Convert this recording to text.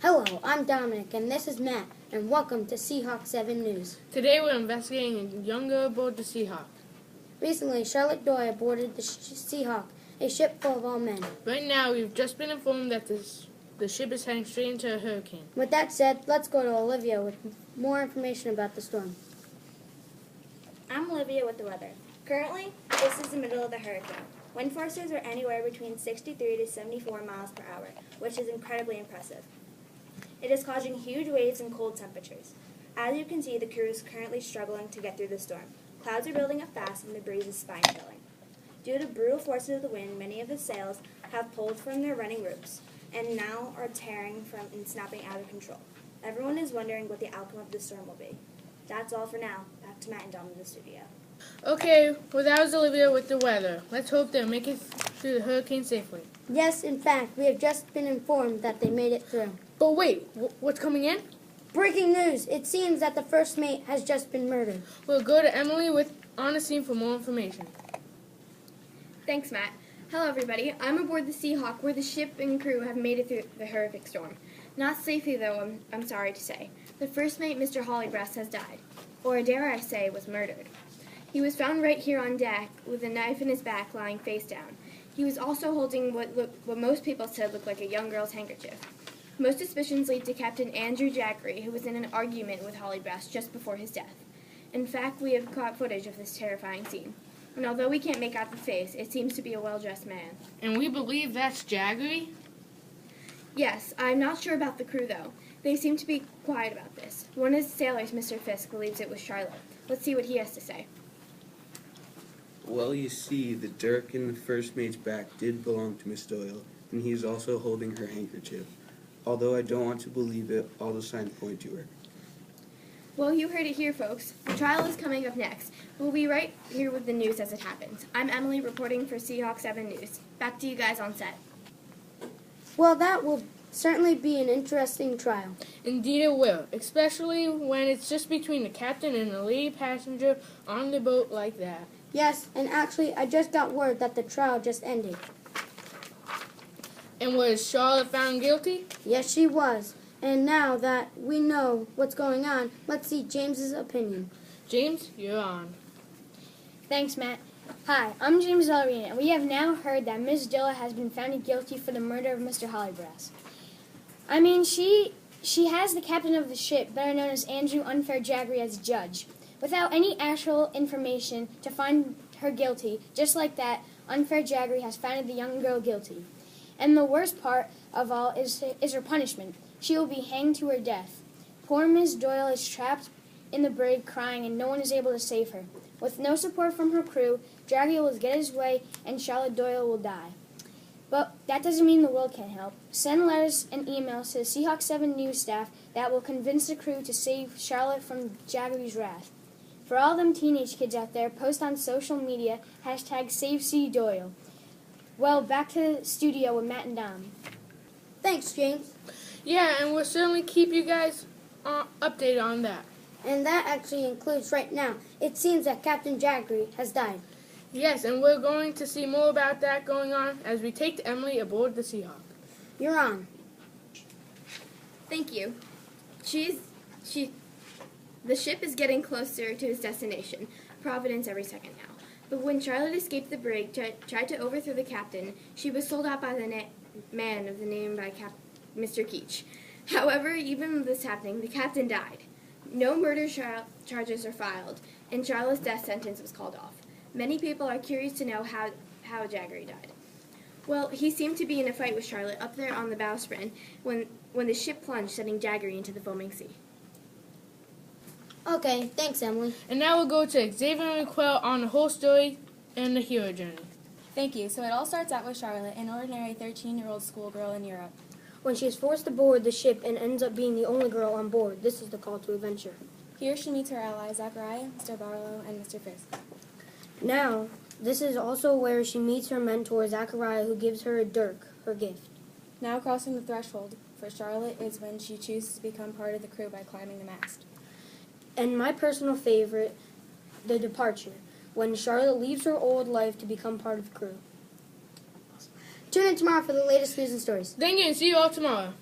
Hello, I'm Dominic, and this is Matt, and welcome to Seahawk 7 News. Today we're investigating a young girl aboard the Seahawk. Recently, Charlotte Doyle boarded the Seahawk, a ship full of all men. Right now, we've just been informed that the ship is heading straight into a hurricane. With that said, let's go to Olivia with more information about the storm. I'm Olivia with the weather. Currently, this is the middle of the hurricane. Wind forces are anywhere between 63 to 74 miles per hour, which is incredibly impressive. It is causing huge waves and cold temperatures. As you can see, the crew is currently struggling to get through the storm. Clouds are building up fast and the breeze is spine-chilling. Due to brutal forces of the wind, many of the sails have pulled from their running ropes and now are tearing from and snapping out of control. Everyone is wondering what the outcome of the storm will be. That's all for now. Back to Matt and Dom in the studio. Okay, well that was Olivia with the weather. Let's hope they'll make it through the hurricane safely. Yes, in fact, we have just been informed that they made it through. But wait, what's coming in? Breaking news! It seems that the first mate has just been murdered. We'll go to Emily on the scene for more information. Thanks, Matt. Hello, everybody. I'm aboard the Seahawk, where the ship and crew have made it through the horrific storm. Not safely, though, I'm sorry to say. The first mate, Mr. Hollybreast, has died, or dare I say, was murdered. He was found right here on deck with a knife in his back, lying face down. He was also holding what most people said looked like a young girl's handkerchief. Most suspicions lead to Captain Andrew Jackery, who was in an argument with Hollybreast just before his death. In fact, we have caught footage of this terrifying scene. And although we can't make out the face, it seems to be a well-dressed man. And we believe that's Jaggery? Yes, I'm not sure about the crew, though. They seem to be quiet about this. One of the sailors, Mr. Fisk, believes it was Charlotte. Let's see what he has to say. Well, you see, the dirk in the first mate's back did belong to Miss Doyle, and he is also holding her handkerchief. Although I don't want to believe it, all the signs point to her. Well, you heard it here, folks. The trial is coming up next. We'll be right here with the news as it happens. I'm Emily, reporting for Seahawk 7 News. Back to you guys on set. Well, that will certainly be an interesting trial. Indeed it will, especially when it's just between the captain and the lady passenger on the boat like that. Yes, and actually, I just got word that the trial just ended. And was Charlotte found guilty? Yes, she was. And now that we know what's going on, let's see James's opinion. James, you're on. Thanks, Matt. Hi, I'm James Valerina, and we have now heard that Miss Doyle has been found guilty for the murder of Mr. Hollybreast. I mean, she has the captain of the ship, better known as Andrew Unfair Jaggery, as judge. Without any actual information to find her guilty, just like that, Unfair Jaggery has found the young girl guilty. And the worst part of all is her punishment. She will be hanged to her death. Poor Miss Doyle is trapped in the brig crying, and no one is able to save her. With no support from her crew, Jaggery will get his way, and Charlotte Doyle will die. But that doesn't mean the world can't help. Send letters and emails to the Seahawk 7 News staff that will convince the crew to save Charlotte from Jaggery's wrath. For all them teenage kids out there, post on social media, #SaveCDoyle. Well, back to the studio with Matt and Dom. Thanks, James. Yeah, and we'll certainly keep you guys updated on that. And that actually includes right now. It seems that Captain Jaggery has died. Yes, and we're going to see more about that going on as we take Emily aboard the Seahawk. You're on. Thank you. The ship is getting closer to its destination, Providence, every second now. But when Charlotte escaped the brig, tried to overthrow the captain, she was sold out by the man of the name by Mr. Keach. However, even with this happening, the captain died. No murder charges are filed, and Charlotte's death sentence was called off. Many people are curious to know how Jaggery died. Well, he seemed to be in a fight with Charlotte up there on the bowsprit when the ship plunged, sending Jaggery into the foaming sea. Okay, thanks, Emily. And now we'll go to Xavier and Quell on the whole story and the hero journey. Thank you. So it all starts out with Charlotte, an ordinary 13-year-old schoolgirl in Europe. When she is forced to board the ship and ends up being the only girl on board, this is the call to adventure. Here she meets her allies, Zachariah, Mr. Barlow, and Mr. Fisk. Now, this is also where she meets her mentor, Zachariah, who gives her a dirk, her gift. Now crossing the threshold for Charlotte is when she chooses to become part of the crew by climbing the mast. And my personal favorite, the departure, when Charlotte leaves her old life to become part of the crew. Tune in tomorrow for the latest news and stories. Thank you and see you all tomorrow.